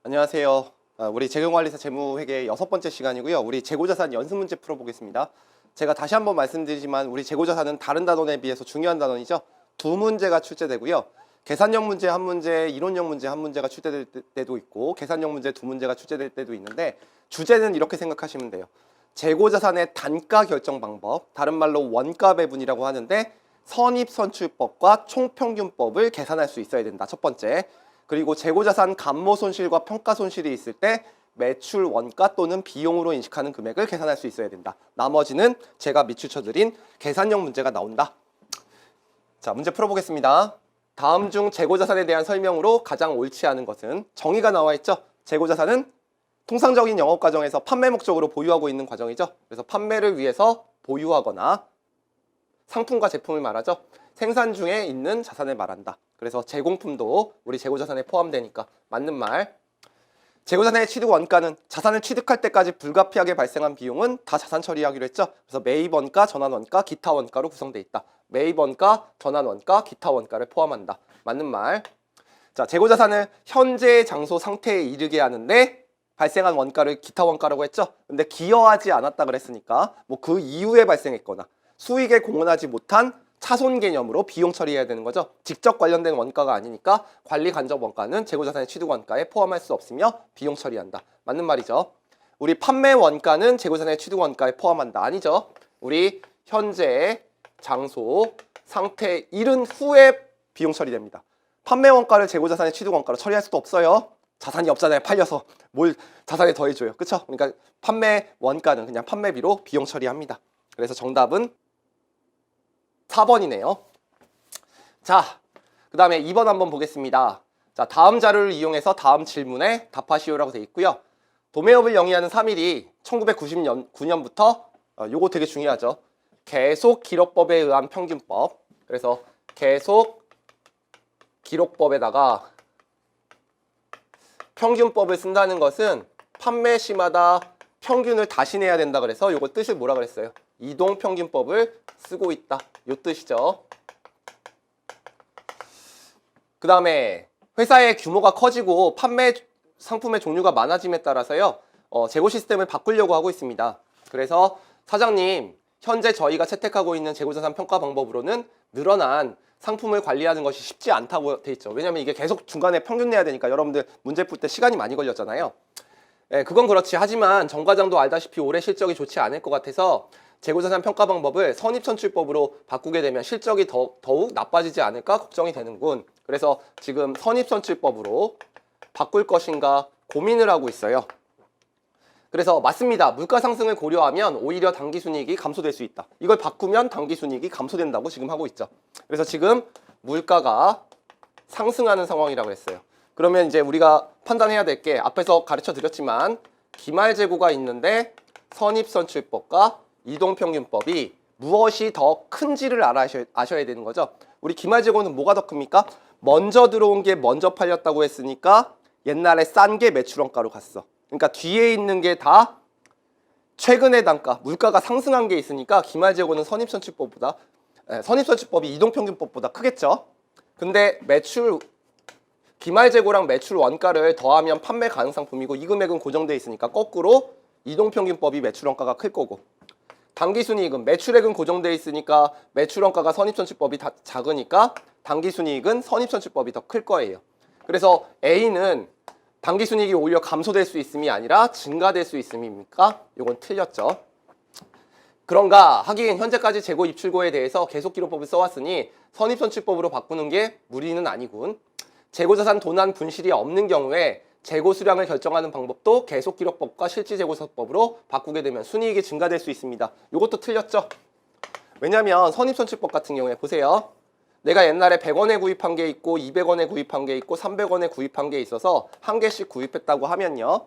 안녕하세요. 우리 재경관리사 재무회계 6번째 시간이고요. 우리 재고자산 연습 문제 풀어보겠습니다. 제가 다시 한번 말씀드리지만 우리 재고자산은 다른 단원에 비해서 중요한 단원이죠. 두 문제가 출제되고요. 계산형 문제 한 문제, 이론형 문제 한 문제가 출제될 때도 있고 계산형 문제 두 문제가 출제될 때도 있는데 주제는 이렇게 생각하시면 돼요. 재고자산의 단가 결정 방법, 다른 말로 원가 배분이라고 하는데 선입선출법과 총평균법을 계산할 수 있어야 된다. 첫 번째. 그리고 재고자산 감모 손실과 평가 손실이 있을 때 매출 원가 또는 비용으로 인식하는 금액을 계산할 수 있어야 된다. 나머지는 제가 밑줄쳐드린 계산형 문제가 나온다. 자, 문제 풀어보겠습니다. 다음 중 재고자산에 대한 설명으로 가장 옳지 않은 것은 정의가 나와 있죠. 재고자산은 통상적인 영업 과정에서 판매 목적으로 보유하고 있는 과정이죠. 그래서 판매를 위해서 보유하거나 상품과 제품을 말하죠. 생산 중에 있는 자산을 말한다. 그래서 제공품도 우리 재고자산에 포함되니까 맞는 말. 재고자산의 취득 원가는 자산을 취득할 때까지 불가피하게 발생한 비용은 다 자산 처리하기로 했죠. 그래서 매입원가, 전환원가, 기타 원가로 구성되어 있다. 매입원가, 전환원가, 기타 원가를 포함한다. 맞는 말. 자, 재고자산을 현재의 장소 상태에 이르게 하는데 발생한 원가를 기타 원가라고 했죠. 근데 기여하지 않았다 그랬으니까 뭐 그 이후에 발생했거나 수익에 공헌하지 못한 차손 개념으로 비용 처리해야 되는 거죠. 직접 관련된 원가가 아니니까 관리 간접 원가는 재고자산의 취득 원가에 포함할 수 없으며 비용 처리한다. 맞는 말이죠. 우리 판매 원가는 재고자산의 취득 원가에 포함한다. 아니죠. 우리 현재 장소 상태 이른 후에 비용 처리됩니다. 판매 원가를 재고자산의 취득 원가로 처리할 수도 없어요. 자산이 없잖아요. 팔려서 뭘 자산에 더해줘요. 그쵸? 그러니까 판매 원가는 그냥 판매비로 비용 처리합니다. 그래서 정답은 4번이네요. 자, 그 다음에 2번 한번 보겠습니다. 자, 다음 자료를 이용해서 다음 질문에 답하시오라고 되어 있고요. 도매업을 영위하는 3일이 1999년부터 요거 되게 중요하죠. 계속기록법에 의한 평균법. 그래서 계속기록법에다가 평균법을 쓴다는 것은 판매 시마다 평균을 다시 내야 된다 그래서 요거 뜻을 뭐라 그랬어요? 이동평균법을 쓰고 있다. 요 뜻이죠. 그 다음에 회사의 규모가 커지고 판매 상품의 종류가 많아짐에 따라서요. 재고 시스템을 바꾸려고 하고 있습니다. 그래서 사장님, 현재 저희가 채택하고 있는 재고자산 평가 방법으로는 늘어난 상품을 관리하는 것이 쉽지 않다고 돼 있죠. 왜냐면 이게 계속 중간에 평균 내야 되니까 여러분들 문제 풀 때 시간이 많이 걸렸잖아요. 그건 그렇지. 하지만 정 과장도 알다시피 올해 실적이 좋지 않을 것 같아서 재고자산 평가 방법을 선입선출법으로 바꾸게 되면 실적이 더욱 나빠지지 않을까 걱정이 되는군. 그래서 지금 선입선출법으로 바꿀 것인가 고민을 하고 있어요. 그래서 맞습니다. 물가 상승을 고려하면 오히려 당기순이익이 감소될 수 있다. 이걸 바꾸면 당기순이익이 감소된다고 지금 하고 있죠. 그래서 지금 물가가 상승하는 상황이라고 했어요. 그러면 이제 우리가 판단해야 될 게 앞에서 가르쳐 드렸지만 기말재고가 있는데 선입선출법과 이동평균법이 무엇이 더 큰지를 아셔야 되는 거죠. 우리 기말재고는 뭐가 더 큽니까? 먼저 들어온 게 먼저 팔렸다고 했으니까 옛날에 싼 게 매출원가로 갔어. 그러니까 뒤에 있는 게 다 최근의 단가, 물가가 상승한 게 있으니까 기말재고는 선입선출법이 이동평균법보다 크겠죠. 근데 기말재고랑 매출 원가를 더하면 판매 가능 상품이고 이 금액은 고정돼 있으니까 거꾸로 이동평균법이 매출 원가가 클 거고 당기순이익은 매출액은 고정돼 있으니까 매출 원가가 선입선출법이 다 작으니까 당기순이익은 선입선출법이 더 클 거예요. 그래서 A는 당기순이익이 오히려 감소될 수 있음이 아니라 증가될 수 있음입니까? 이건 틀렸죠. 그런가 하긴 현재까지 재고 입출고에 대해서 계속기록법을 써왔으니 선입선출법으로 바꾸는 게 무리는 아니군. 재고자산 도난 분실이 없는 경우에 재고 수량을 결정하는 방법도 계속기록법과 실질재고서법으로 바꾸게 되면 순이익이 증가될 수 있습니다. 이것도 틀렸죠. 왜냐하면 선입선출법 같은 경우에 보세요. 내가 옛날에 100원에 구입한 게 있고 200원에 구입한 게 있고 300원에 구입한 게 있어서 한 개씩 구입했다고 하면요.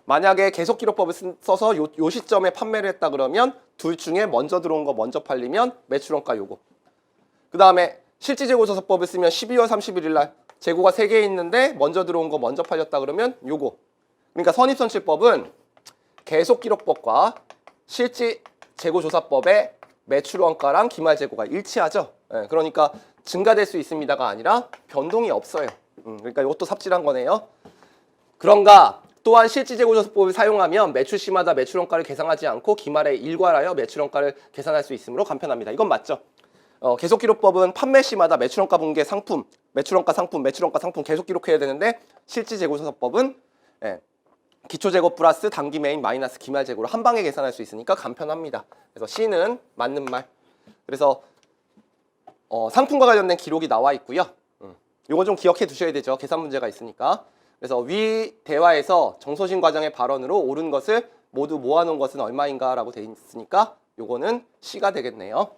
만약에 계속기록법을 써서 요 시점에 판매를 했다 그러면 둘 중에 먼저 들어온 거 먼저 팔리면 매출원가 요거. 그 다음에 실질재고서법을 쓰면 12월 31일 날 재고가 3개 있는데 먼저 들어온 거 먼저 팔렸다 그러면 요거. 그러니까 선입선출법은 계속기록법과 실질재고조사법의 매출원가랑 기말재고가 일치하죠. 그러니까 증가될 수 있습니다가 아니라 변동이 없어요. 그러니까 이것도 삽질한 거네요. 그런가 또한 실질재고조사법을 사용하면 매출시마다 매출원가를 계산하지 않고 기말에 일괄하여 매출원가를 계산할 수 있으므로 간편합니다. 이건 맞죠? 계속기록법은 판매시마다 매출원가 분계 상품, 매출원가 상품, 매출원가 상품 계속 기록해야 되는데 실질재고조사법은 기초재고 플러스 단기 메인 마이너스 기말재고로 한 방에 계산할 수 있으니까 간편합니다. 그래서 C는 맞는 말. 그래서 상품과 관련된 기록이 나와 있고요. 요거 좀 기억해 두셔야 되죠. 계산 문제가 있으니까. 그래서 위 대화에서 정소신 과장의 발언으로 옳은 것을 모두 모아놓은 것은 얼마인가 라고 되어 있으니까 요거는 C가 되겠네요.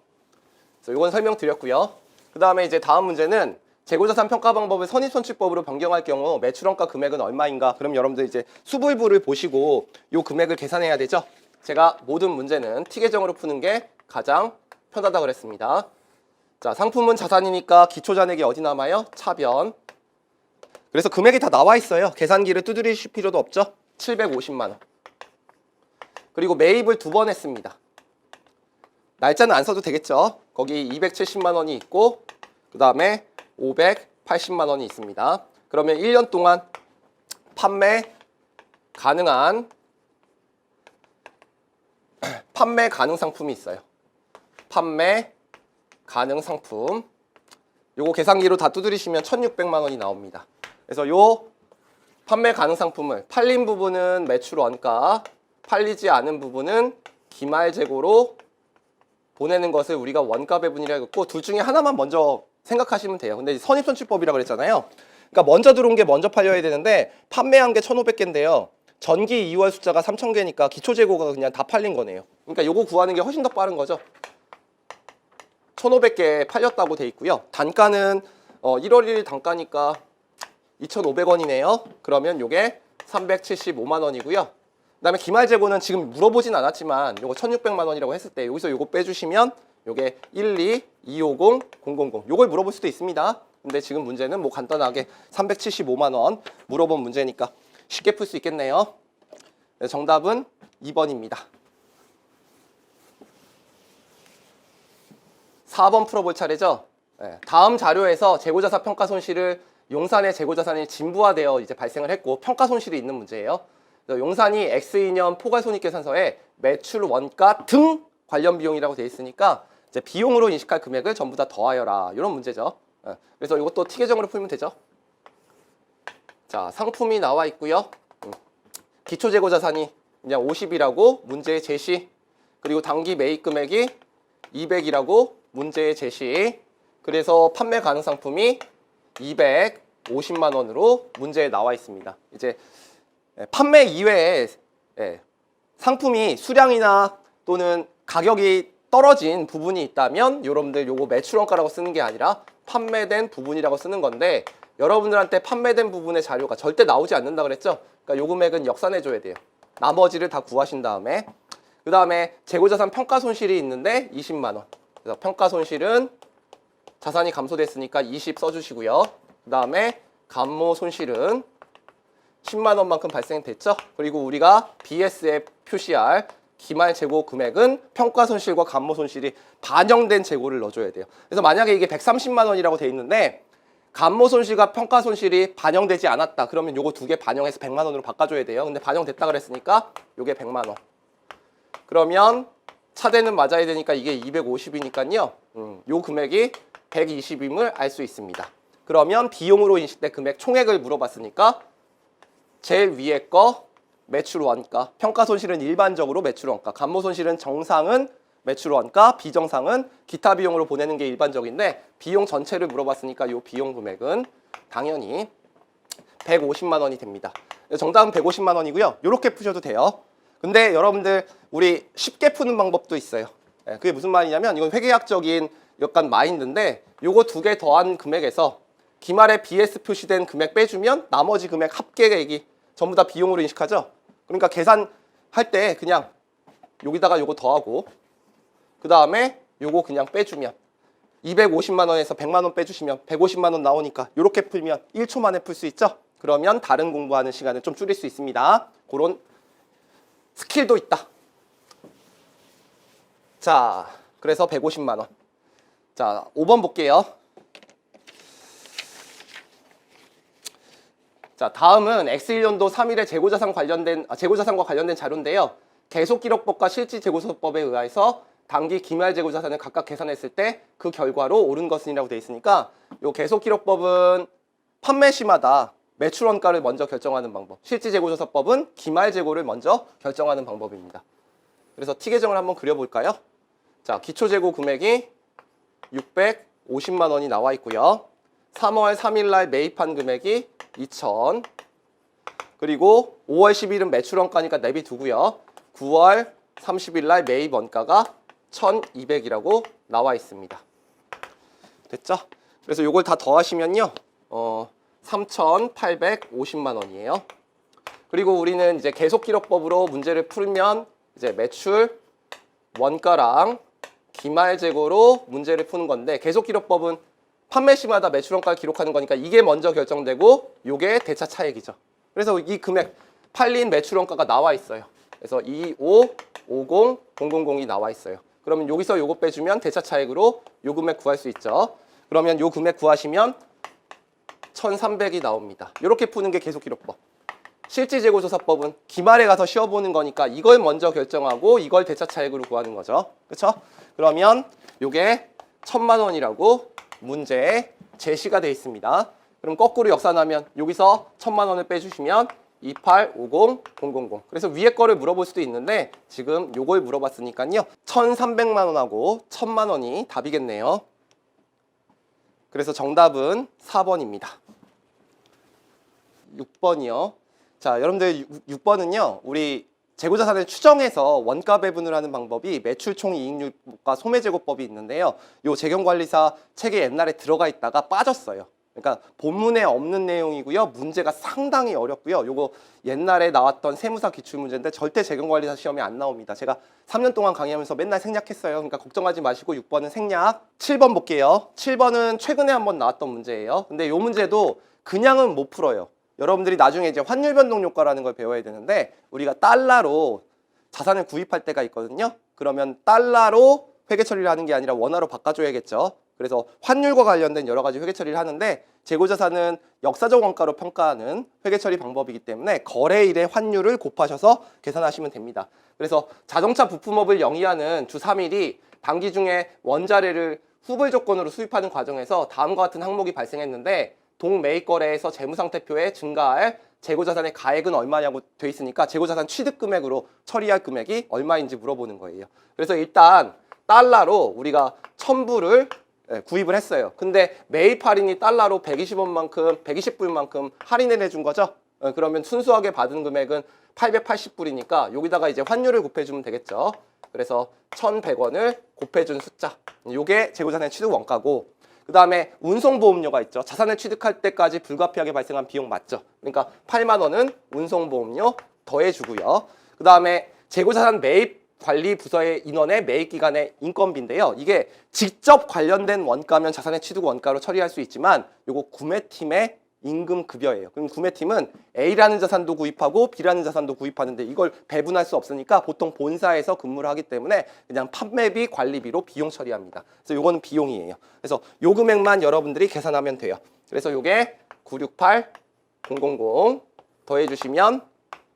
그래서 요건 설명드렸고요. 그 다음에 이제 다음 문제는 재고자산 평가 방법을 선입선출법으로 변경할 경우 매출원가 금액은 얼마인가? 그럼 여러분들 이제 수불부를 보시고 요 금액을 계산해야 되죠. 제가 모든 문제는 T계정으로 푸는 게 가장 편하다 그랬습니다. 자, 상품은 자산이니까 기초잔액이 어디 남아요? 차변. 그래서 금액이 다 나와 있어요. 계산기를 두드리실 필요도 없죠. 750만 원. 그리고 매입을 2번 했습니다. 날짜는 안 써도 되겠죠. 거기 270만 원이 있고 그 다음에 580만 원이 있습니다. 그러면 1년 동안 판매 가능 상품이 있어요. 판매 가능 상품. 요거 계산기로 다 두드리시면 1,600만 원이 나옵니다. 그래서 요 판매 가능 상품을 팔린 부분은 매출 원가, 팔리지 않은 부분은 기말 재고로 보내는 것을 우리가 원가 배분이라고 했고 둘 중에 하나만 먼저 생각하시면 돼요. 근데 선입선출법이라고 그랬잖아요. 그러니까 먼저 들어온 게 먼저 팔려야 되는데 판매한 게 1,500개인데요. 전기 2월 숫자가 3,000개니까 기초 재고가 그냥 다 팔린 거네요. 그러니까 요거 구하는 게 훨씬 더 빠른 거죠. 1,500개 팔렸다고 돼 있고요. 단가는 1월 1일 단가니까 2,500원이네요. 그러면 요게 375만 원이고요. 그 다음에 기말 재고는 지금 물어보진 않았지만 요거 1,600만 원이라고 했을 때 여기서 요거 빼주시면 요게 12, 250, 000 요걸 물어볼 수도 있습니다. 근데 지금 문제는 뭐 간단하게 375만 원 물어본 문제니까 쉽게 풀 수 있겠네요. 네, 정답은 2번입니다. 4번 풀어볼 차례죠. 네, 다음 자료에서 재고자산 평가 손실을 용산의 재고자산이 진부화되어 이제 발생을 했고 평가 손실이 있는 문제예요. 용산이 X2년 포괄손익계산서에 매출 원가 등 관련 비용이라고 되어 있으니까 이제 비용으로 인식할 금액을 전부 다 더하여라 이런 문제죠. 그래서 이것도 T계정으로 풀면 되죠. 자, 상품이 나와 있고요. 기초재고자산이 그냥 50이라고 문제의 제시, 그리고 단기 매입 금액이 200이라고 문제의 제시, 그래서 판매 가능 상품이 250만 원으로 문제에 나와 있습니다. 이제 판매 이외에 상품이 수량이나 또는 가격이 떨어진 부분이 있다면 여러분들 요거 매출원가라고 쓰는 게 아니라 판매된 부분이라고 쓰는 건데 여러분들한테 판매된 부분의 자료가 절대 나오지 않는다 그랬죠? 그러니까 요 금액은 역산해 줘야 돼요. 나머지를 다 구하신 다음에 그 다음에 재고자산 평가 손실이 있는데 20만 원. 그래서 평가 손실은 자산이 감소됐으니까 20 써주시고요. 그 다음에 감모 손실은 10만 원만큼 발생됐죠. 그리고 우리가 BS에 표시할 기말 재고 금액은 평가 손실과 감모 손실이 반영된 재고를 넣어줘야 돼요. 그래서 만약에 이게 130만 원이라고 돼 있는데 감모 손실과 평가 손실이 반영되지 않았다. 그러면 요거 두 개 반영해서 100만 원으로 바꿔줘야 돼요. 근데 반영됐다 그랬으니까 요게 100만 원. 그러면 차대는 맞아야 되니까 이게 250이니까요. 요 금액이 120임을 알 수 있습니다. 그러면 비용으로 인식된 금액 총액을 물어봤으니까 제일 위에 거 매출 원가, 평가 손실은 일반적으로 매출 원가, 감모 손실은 정상은 매출 원가, 비정상은 기타 비용으로 보내는 게 일반적인데 비용 전체를 물어봤으니까 이 비용 금액은 당연히 150만 원이 됩니다. 정답은 150만 원이고요. 이렇게 푸셔도 돼요. 근데 여러분들 우리 쉽게 푸는 방법도 있어요. 그게 무슨 말이냐면 이건 회계학적인 약간 마인드인데 요거 두 개 더한 금액에서 기말에 BS 표시된 금액 빼주면 나머지 금액 합계액이 전부 다 비용으로 인식하죠. 그러니까 계산할 때 그냥 여기다가 요거 더하고 그 다음에 요거 그냥 빼주면 250만 원에서 100만 원 빼주시면 150만 원 나오니까 이렇게 풀면 1초 만에 풀 수 있죠. 그러면 다른 공부하는 시간을 좀 줄일 수 있습니다. 그런 스킬도 있다. 자, 그래서 150만 원. 자, 5번 볼게요. 자, 다음은 X1년도 3일에 재고자산과 관련된 자료인데요. 계속기록법과 실질재고서법에 의해서 당기 기말재고자산을 각각 계산했을 때 그 결과로 옳은 것은이라고 되어 있으니까 이 계속기록법은 판매 시마다 매출 원가를 먼저 결정하는 방법, 실질재고조사법은 기말재고를 먼저 결정하는 방법입니다. 그래서 T계정을 한번 그려볼까요? 자, 기초재고 금액이 650만 원이 나와 있고요. 3월 3일 날 매입한 금액이 2,000. 그리고 5월 10일은 매출 원가니까 내비두고요. 9월 30일 날 매입 원가가 1,200이라고 나와 있습니다. 됐죠? 그래서 이걸 다 더하시면요. 3,850만 원이에요. 그리고 우리는 이제 계속기록법으로 문제를 풀면 이제 매출 원가랑 기말재고로 문제를 푸는 건데, 계속기록법은 판매 시마다 매출 원가를 기록하는 거니까 이게 먼저 결정되고 요게 대차 차액이죠. 그래서 이 금액 팔린 매출 원가가 나와 있어요. 그래서 2550 000이 나와 있어요. 그러면 여기서 요거 빼주면 대차 차액으로 요 금액 구할 수 있죠. 그러면 요 금액 구하시면 1,300이 나옵니다. 이렇게 푸는 게 계속기록법. 실질재고조사법은 기말에 가서 쉬어보는 거니까 이걸 먼저 결정하고 이걸 대차 차액으로 구하는 거죠. 그렇죠? 그러면 요게 1,000만 원이라고 문제에 제시가 되어 있습니다. 그럼 거꾸로 역산하면 여기서 1,000만 원을 빼주시면 2850 000. 그래서 위에 거를 물어볼 수도 있는데 지금 요걸 물어봤으니까요. 1,300만 원하고 1,000만 원이 답이겠네요. 그래서 정답은 4번입니다. 6번이요. 자, 여러분들 6번은요. 우리 재고자산을 추정해서 원가 배분을 하는 방법이 매출총 이익률과 소매제고법이 있는데요. 요 재경관리사 책에 옛날에 들어가 있다가 빠졌어요. 그러니까 본문에 없는 내용이고요. 문제가 상당히 어렵고요. 요거 옛날에 나왔던 세무사 기출문제인데 절대 재경관리사 시험에 안 나옵니다. 제가 3년 동안 강의하면서 맨날 생략했어요. 그러니까 걱정하지 마시고 6번은 생략. 7번 볼게요. 7번은 최근에 한번 나왔던 문제예요. 근데 요 문제도 그냥은 못 풀어요. 여러분들이 나중에 이제 환율 변동 효과라는 걸 배워야 되는데 우리가 달러로 자산을 구입할 때가 있거든요. 그러면 달러로 회계 처리를 하는 게 아니라 원화로 바꿔줘야겠죠. 그래서 환율과 관련된 여러 가지 회계 처리를 하는데 재고자산은 역사적 원가로 평가하는 회계 처리 방법이기 때문에 거래일의 환율을 곱하셔서 계산하시면 됩니다. 그래서 자동차 부품업을 영위하는 주 3일이 단기 중에 원자재를 후불 조건으로 수입하는 과정에서 다음과 같은 항목이 발생했는데 동매입 거래에서 재무상태표에 증가할 재고자산의 가액은 얼마냐고 돼 있으니까 재고자산 취득 금액으로 처리할 금액이 얼마인지 물어보는 거예요. 그래서 일단 달러로 우리가 1,000불을 구입을 했어요. 근데 매입 할인이 달러로 120원만큼, 120불만큼 할인을 해준 거죠. 그러면 순수하게 받은 금액은 880불이니까 여기다가 이제 환율을 곱해주면 되겠죠. 그래서 1,100원을 곱해준 숫자. 요게 재고자산의 취득 원가고, 그 다음에 운송보험료가 있죠. 자산을 취득할 때까지 불가피하게 발생한 비용 맞죠. 그러니까 8만 원은 운송보험료 더해주고요. 그 다음에 재고자산 매입 관리 부서의 인원의 매입 기간의 인건비인데요. 이게 직접 관련된 원가면 자산의 취득 원가로 처리할 수 있지만 요거 구매팀의 임금 급여예요. 그럼 구매팀은 A라는 자산도 구입하고 B라는 자산도 구입하는데 이걸 배분할 수 없으니까 보통 본사에서 근무를 하기 때문에 그냥 판매비, 관리비로 비용 처리합니다. 그래서 요거는 비용이에요. 그래서 요 금액만 여러분들이 계산하면 돼요. 그래서 요게 968 000 더해주시면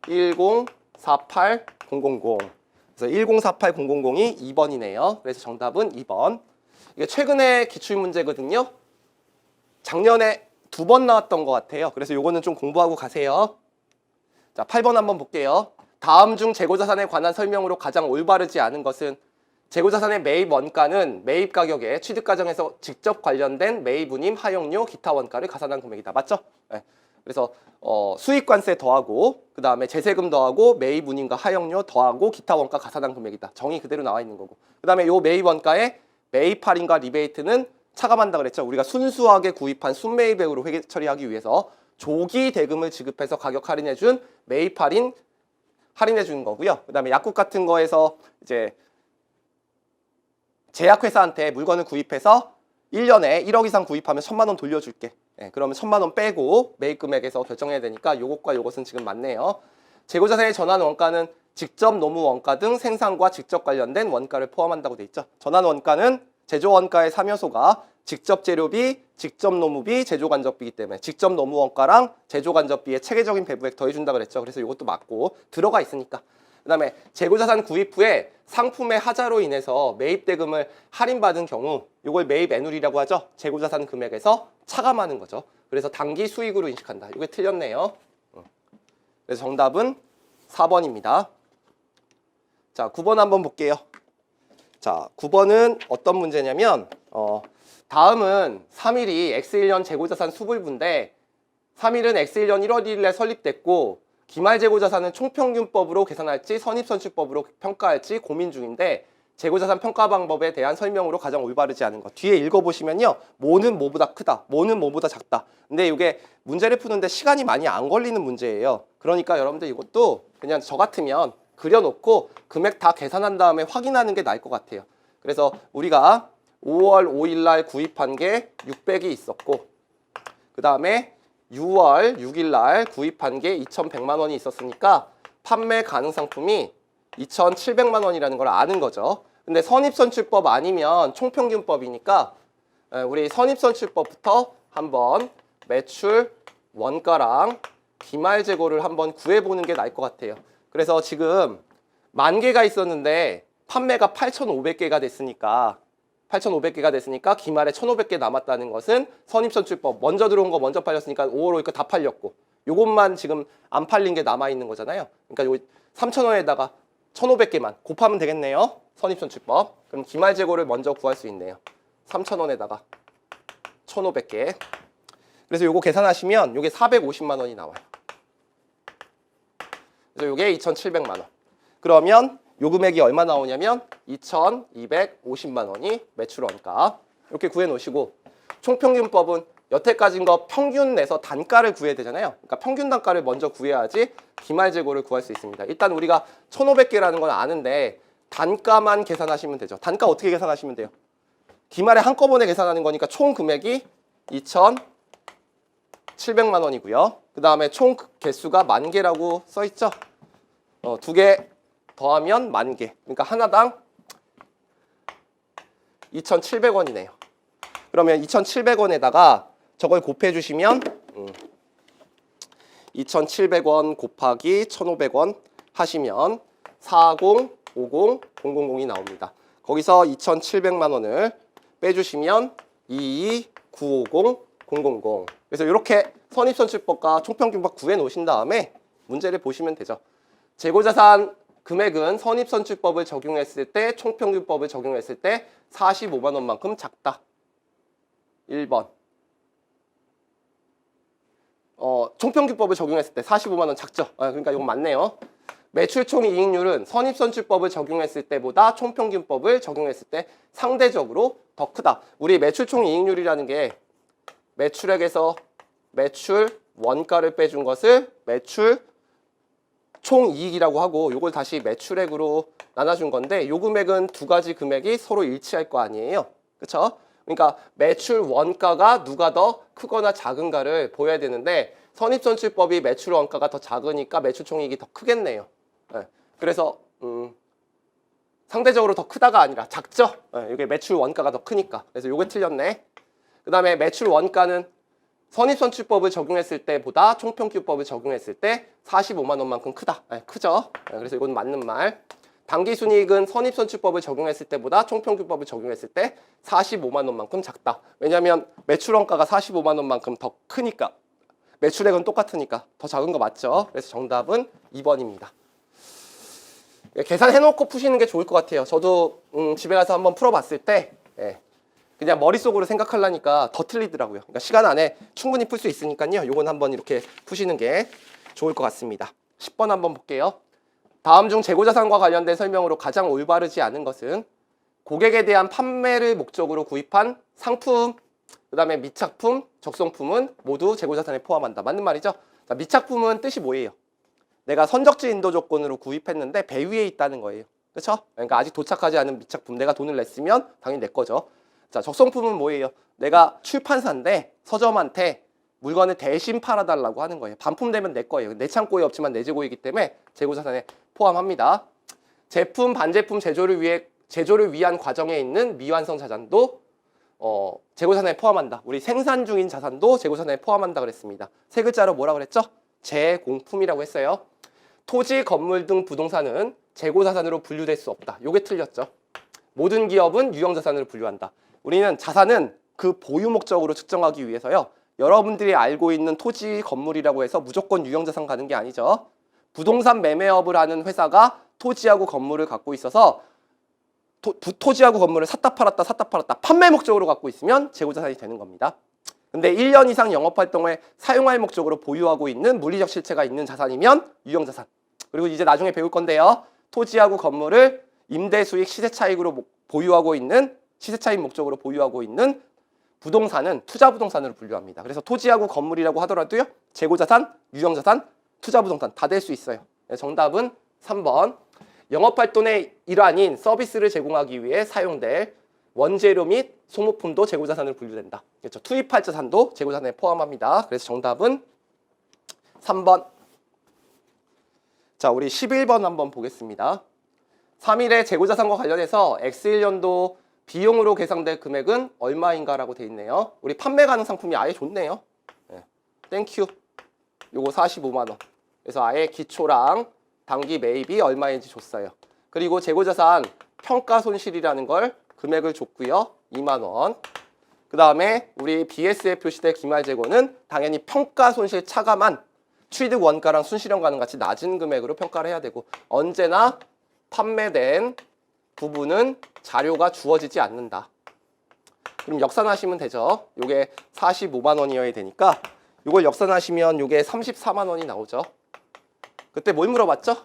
1048 000. 그래서 1048 000이 2번이네요. 그래서 정답은 2번. 이게 최근에 기출문제거든요. 작년에 2번 나왔던 것 같아요. 그래서 요거는 좀 공부하고 가세요. 자, 8번 한번 볼게요. 다음 중 재고자산에 관한 설명으로 가장 올바르지 않은 것은 재고자산의 매입 원가는 매입 가격에 취득 과정에서 직접 관련된 매입 운임, 하용료, 기타 원가를 가산한 금액이다. 맞죠? 네. 그래서 수익관세 더하고 그 다음에 제세금 더하고 매입 운임과 하용료 더하고 기타 원가 가산한 금액이다. 정의 그대로 나와 있는 거고. 그 다음에 요 매입 원가에 매입 할인과 리베이트는 차감한다 그랬죠. 우리가 순수하게 구입한 순매입액으로 회계 처리하기 위해서 조기 대금을 지급해서 가격 할인해준 매입 할인 할인해주는 거고요. 그 다음에 약국 같은 거에서 이제 제약회사한테 물건을 구입해서 1년에 1억 이상 구입하면 1,000만 원 돌려줄게. 그러면 1,000만 원 빼고 매입 금액에서 결정해야 되니까 요것과 요것은 지금 맞네요. 재고자산의 전환 원가는 직접 노무 원가 등 생산과 직접 관련된 원가를 포함한다고 돼 있죠. 전환 원가는 제조 원가의 3요소가 직접 재료비, 직접 노무비, 제조 간접비이기 때문에 직접 노무 원가랑 제조 간접비의 체계적인 배부액 더해준다 그랬죠. 그래서 이것도 맞고 들어가 있으니까. 그다음에 재고자산 구입 후에 상품의 하자로 인해서 매입 대금을 할인받은 경우 이걸 매입 애누리라고 하죠. 재고자산 금액에서 차감하는 거죠. 그래서 당기 수익으로 인식한다. 이게 틀렸네요. 그래서 정답은 4번입니다. 자, 9번 한번 볼게요. 자, 9번은 어떤 문제냐면 다음은 3일이 X1년 재고자산 수불부인데 3일은 X1년 1월 1일에 설립됐고 기말 재고자산은 총평균법으로 계산할지 선입선출법으로 평가할지 고민 중인데 재고자산 평가 방법에 대한 설명으로 가장 올바르지 않은 것. 뒤에 읽어보시면요. 뭐는 뭐보다 크다. 뭐는 뭐보다 작다. 근데 이게 문제를 푸는데 시간이 많이 안 걸리는 문제예요. 그러니까 여러분들 이것도 그냥 저 같으면 그려놓고 금액 다 계산한 다음에 확인하는 게 나을 것 같아요. 그래서 우리가 5월 5일 날 구입한 게 600이 있었고 그 다음에 6월 6일 날 구입한 게 2,100만 원이 있었으니까 판매 가능 상품이 2,700만 원이라는 걸 아는 거죠. 근데 선입선출법 아니면 총평균법이니까 우리 선입선출법부터 한번 매출 원가랑 기말 재고를 한번 구해보는 게 나을 것 같아요. 그래서 지금 10,000개가 있었는데 판매가 8,500개가 됐으니까 기말에 1,500개 남았다는 것은 선입선출법 먼저 들어온 거 먼저 팔렸으니까 5월 5일 거 다 팔렸고 요것만 지금 안 팔린 게 남아있는 거잖아요. 그러니까 요 3,000원에다가 1,500개만 곱하면 되겠네요. 선입선출법. 그럼 기말 재고를 먼저 구할 수 있네요. 3,000원에다가 1,500개. 그래서 요거 계산하시면 요게 450만 원이 나와요. 그래서 요게 2,700만 원. 그러면 요 금액이 얼마 나오냐면 2,250만 원이 매출 원가. 이렇게 구해 놓으시고 총평균법은 여태까지인 거 평균 내서 단가를 구해야 되잖아요. 그러니까 평균 단가를 먼저 구해야지 기말 재고를 구할 수 있습니다. 일단 우리가 1,500개라는 건 아는데 단가만 계산하시면 되죠. 단가 어떻게 계산하시면 돼요? 기말에 한꺼번에 계산하는 거니까 총 금액이 2,700만 원이고요. 그 다음에 총 개수가 10,000개라고 써있죠. 2개 더하면 10,000개. 그러니까 하나당 2,700원이네요. 그러면 2,700원에다가 저걸 곱해 주시면 2,700원 곱하기 1,500원 하시면 4050,000이 나옵니다. 거기서 2,700만 원을 빼주시면 22950,000. 그래서 이렇게 선입선출법과 총평균법 구해 놓으신 다음에 문제를 보시면 되죠. 재고자산 금액은 선입선출법을 적용했을 때 총평균법을 적용했을 때 45만 원만큼 작다. 1번. 총평균법을 적용했을 때 45만 원 작죠. 그러니까 이건 맞네요. 매출총 이익률은 선입선출법을 적용했을 때보다 총평균법을 적용했을 때 상대적으로 더 크다. 우리 매출총 이익률이라는 게 매출액에서 매출 원가를 빼준 것을 매출 총이익이라고 하고 요걸 다시 매출액으로 나눠준 건데 요 금액은 두 가지 금액이 서로 일치할 거 아니에요. 그렇죠? 그러니까 매출 원가가 누가 더 크거나 작은가를 보여야 되는데 선입선출법이 매출 원가가 더 작으니까 매출 총이익이 더 크겠네요. 네. 그래서 상대적으로 더 크다가 아니라 작죠? 네. 이게 매출 원가가 더 크니까. 그래서 요게 틀렸네. 그 다음에 매출 원가는 선입선출법을 적용했을 때보다 총평균법을 적용했을 때 45만 원만큼 크다. 네, 크죠? 네, 그래서 이건 맞는 말. 당기순이익은 선입선출법을 적용했을 때보다 총평균법을 적용했을 때 45만 원만큼 작다. 왜냐하면 매출 원가가 45만 원만큼 더 크니까. 매출액은 똑같으니까 더 작은 거 맞죠? 그래서 정답은 2번입니다. 계산해놓고 푸시는 게 좋을 것 같아요. 저도 집에 가서 한번 풀어봤을 때 그냥 머릿속으로 생각하려니까 더 틀리더라고요. 그러니까 시간 안에 충분히 풀 수 있으니까요. 요건 한번 이렇게 푸시는 게 좋을 것 같습니다. 10번 한번 볼게요. 다음 중 재고자산과 관련된 설명으로 가장 올바르지 않은 것은 고객에 대한 판매를 목적으로 구입한 상품, 그 다음에 미착품, 적성품은 모두 재고자산에 포함한다. 맞는 말이죠? 자, 미착품은 뜻이 뭐예요? 내가 선적지 인도 조건으로 구입했는데 배 위에 있다는 거예요. 그렇죠? 그러니까 아직 도착하지 않은 미착품, 내가 돈을 냈으면 당연히 내 거죠. 자, 적성품은 뭐예요? 내가 출판사인데 서점한테 물건을 대신 팔아달라고 하는 거예요. 반품되면 내 거예요. 내 창고에 없지만 내 재고이기 때문에 재고자산에 포함합니다. 제품, 반제품 제조를 위해 제조를 위한 과정에 있는 미완성 자산도 재고자산에 포함한다. 우리 생산 중인 자산도 재고자산에 포함한다 그랬습니다. 세 글자로 뭐라 그랬죠? 재공품이라고 했어요. 토지, 건물 등 부동산은 재고자산으로 분류될 수 없다. 요게 틀렸죠. 모든 기업은 유형자산으로 분류한다. 우리는 자산은 그 보유 목적으로 측정하기 위해서요. 여러분들이 알고 있는 토지, 건물이라고 해서 무조건 유형자산 가는 게 아니죠. 부동산 매매업을 하는 회사가 토지하고 건물을 갖고 있어서 토지하고 건물을 샀다 팔았다 판매 목적으로 갖고 있으면 재고자산이 되는 겁니다. 근데 1년 이상 영업활동에 사용할 목적으로 보유하고 있는 물리적 실체가 있는 자산이면 유형자산. 그리고 이제 나중에 배울 건데요. 토지하고 건물을 임대수익 시세차익으로 보유하고 있는 시세차익 목적으로 보유하고 있는 부동산은 투자부동산으로 분류합니다. 그래서 토지하고 건물이라고 하더라도요. 재고자산, 유형자산, 투자부동산 다 될 수 있어요. 정답은 3번. 영업활동의 일환인 서비스를 제공하기 위해 사용될 원재료 및 소모품도 재고자산으로 분류된다. 그렇죠. 투입할 자산도 재고자산에 포함합니다. 그래서 정답은 3번. 자, 우리 11번 한번 보겠습니다. 3일의 재고자산과 관련해서 X1년도 비용으로 계산될 금액은 얼마인가라고 돼 있네요. 우리 판매 가능 상품이 아예 좋네요. 땡큐. 요거 45만 원. 그래서 아예 기초랑 단기 매입이 얼마인지 줬어요. 그리고 재고자산 평가 손실이라는 걸 금액을 줬고요. 2만 원. 그 다음에 우리 BS에 표시될 기말재고는 당연히 평가 손실 차감한 취득 원가랑 순실현가는 같이 낮은 금액으로 평가를 해야 되고 언제나 판매된 부분은 자료가 주어지지 않는다. 그럼 역산하시면 되죠. 요게 45만 원이어야 되니까 요걸 역산하시면 요게 34만 원이 나오죠. 그때 뭘 물어봤죠?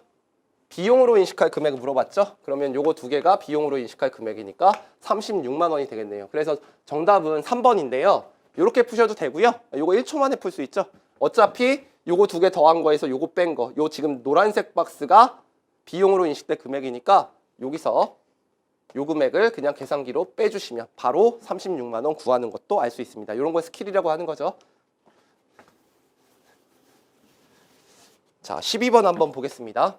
비용으로 인식할 금액을 물어봤죠? 그러면 요거 두 개가 비용으로 인식할 금액이니까 36만 원이 되겠네요. 그래서 정답은 3번인데요. 요렇게 푸셔도 되고요. 요거 1초 만에 풀 수 있죠? 어차피 요거 두 개 더한 거에서 요거 뺀 거, 요 지금 노란색 박스가 비용으로 인식될 금액이니까 여기서 요 금액을 그냥 계산기로 빼주시면 바로 36만 원 구하는 것도 알 수 있습니다. 이런 걸 스킬이라고 하는 거죠. 자, 12번 한번 보겠습니다.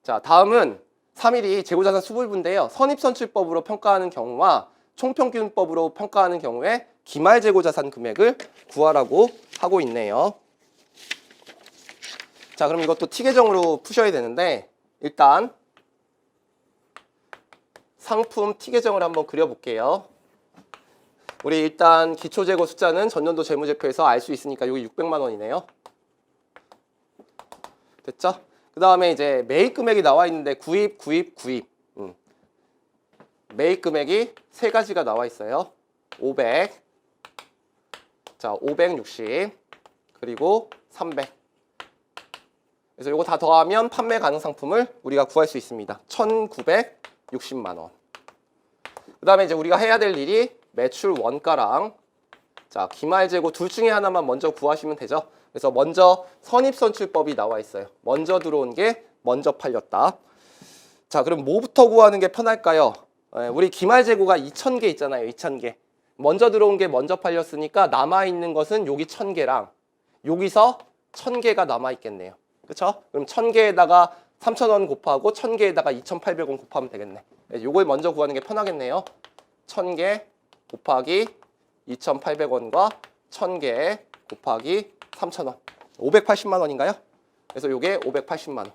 자, 다음은 3일이 재고자산 수불부인데요. 선입선출법으로 평가하는 경우와 총평균법으로 평가하는 경우에 기말재고자산 금액을 구하라고 하고 있네요. 자, 그럼 이것도 T계정으로 푸셔야 되는데 일단 상품 T계정을 한번 그려볼게요. 우리 일단 기초재고 숫자는 전년도 재무제표에서 알 수 있으니까 여기 600만 원이네요. 됐죠? 그 다음에 이제 매입 금액이 나와 있는데 구입. 매입 금액이 세 가지가 나와 있어요. 500, 자 560, 그리고 300. 그래서 이거 다 더하면 판매 가능 상품을 우리가 구할 수 있습니다. 1960만 원. 그 다음에 이제 우리가 해야 될 일이 매출 원가랑 자 기말재고 둘 중에 하나만 먼저 구하시면 되죠. 그래서 먼저 선입선출법이 나와 있어요. 먼저 들어온 게 먼저 팔렸다. 자, 그럼 뭐부터 구하는 게 편할까요? 우리 기말재고가 2,000개 있잖아요. 2,000개. 먼저 들어온 게 먼저 팔렸으니까 남아있는 것은 여기 1,000개랑 여기서 1,000개가 남아있겠네요. 그렇죠? 그럼 1,000개에다가 3,000원 곱하고 1,000개에다가 2,800원 곱하면 되겠네. 요걸 먼저 구하는 게 편하겠네요. 1,000개 곱하기 2,800원과 1,000개 곱하기 3,000원. 580만 원인가요? 그래서 요게 580만 원.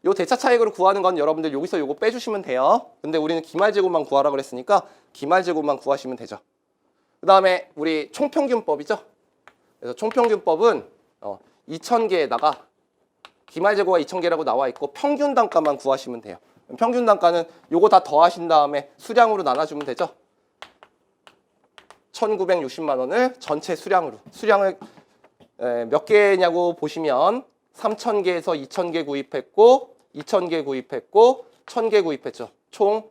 요 대차 차익으로 구하는 건 여러분들 여기서 요거 빼주시면 돼요. 근데 우리는 기말재고만 구하라 그랬으니까 기말재고만 구하시면 되죠. 그 다음에 우리 총평균법이죠. 그래서 총평균법은 2,000개에다가 기말재고가 2,000개라고 나와 있고 평균 단가만 구하시면 돼요. 평균 단가는 요거 다 더하신 다음에 수량으로 나눠주면 되죠. 1,960만 원을 전체 수량으로. 수량을 몇 개냐고 보시면 3,000개에서 2,000개 구입했고 2,000개 구입했고 1,000개 구입했죠. 총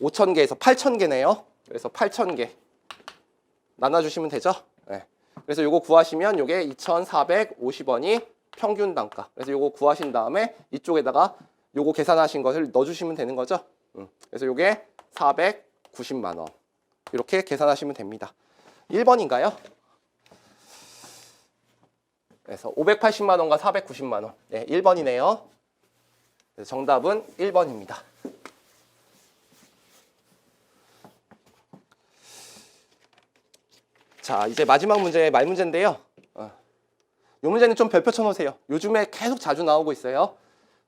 5,000개에서 8,000개네요. 그래서 8,000개 나눠주시면 되죠. 네. 그래서 요거 구하시면 요게 2,450원이 평균 단가. 그래서 요거 구하신 다음에 이쪽에다가 요거 계산하신 것을 넣어주시면 되는 거죠. 그래서 요게 490만 원. 이렇게 계산하시면 됩니다. 1번인가요? 그래서 580만 원과 490만 원. 네, 1번이네요. 정답은 1번입니다. 자, 이제 마지막 문제, 말 문제인데요. 이 문제는 좀 별표 쳐놓으세요. 요즘에 계속 자주 나오고 있어요.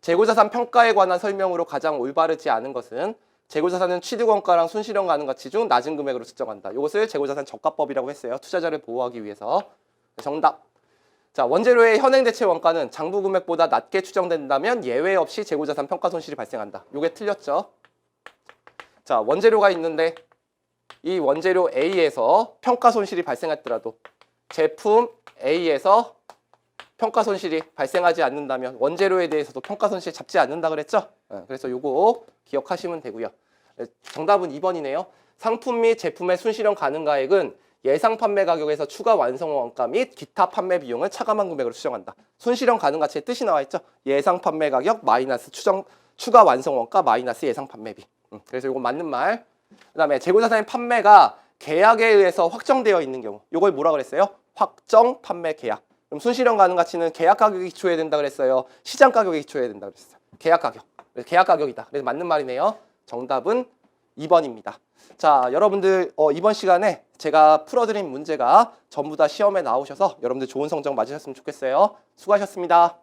재고자산 평가에 관한 설명으로 가장 올바르지 않은 것은 재고자산은 취득원가랑 순실현 가능 가치 중 낮은 금액으로 측정한다. 이것을 재고자산 저가법이라고 했어요. 투자자를 보호하기 위해서. 정답. 자, 원재료의 현행 대체 원가는 장부 금액보다 낮게 추정된다면 예외 없이 재고자산 평가 손실이 발생한다. 이게 틀렸죠? 자, 원재료가 있는데 이 원재료 A에서 평가 손실이 발생했더라도 제품 A에서 평가 손실이 발생하지 않는다면 원재료에 대해서도 평가 손실 잡지 않는다 그랬죠? 그래서 요거 기억하시면 되고요. 정답은 2번이네요. 상품 및 제품의 순실현 가능 가액은 예상 판매 가격에서 추가 완성 원가 및 기타 판매 비용을 차감한 금액으로 추정한다. 순실현 가능 가치의 뜻이 나와 있죠? 예상 판매 가격 마이너스 추가 완성 원가 마이너스 예상 판매비. 그래서 요거 맞는 말. 그다음에 재고자산의 판매가 계약에 의해서 확정되어 있는 경우. 요걸 뭐라 그랬어요? 확정 판매 계약. 그럼 순실현 가능 가치는 계약 가격이 기초해야 된다 그랬어요. 시장 가격이 기초해야 된다 그랬어요. 계약 가격. 그래서 계약 가격이다. 그래서 맞는 말이네요. 정답은 2번입니다. 자, 여러분들 이번 시간에 제가 풀어드린 문제가 전부 다 시험에 나오셔서 여러분들 좋은 성적 맞으셨으면 좋겠어요. 수고하셨습니다.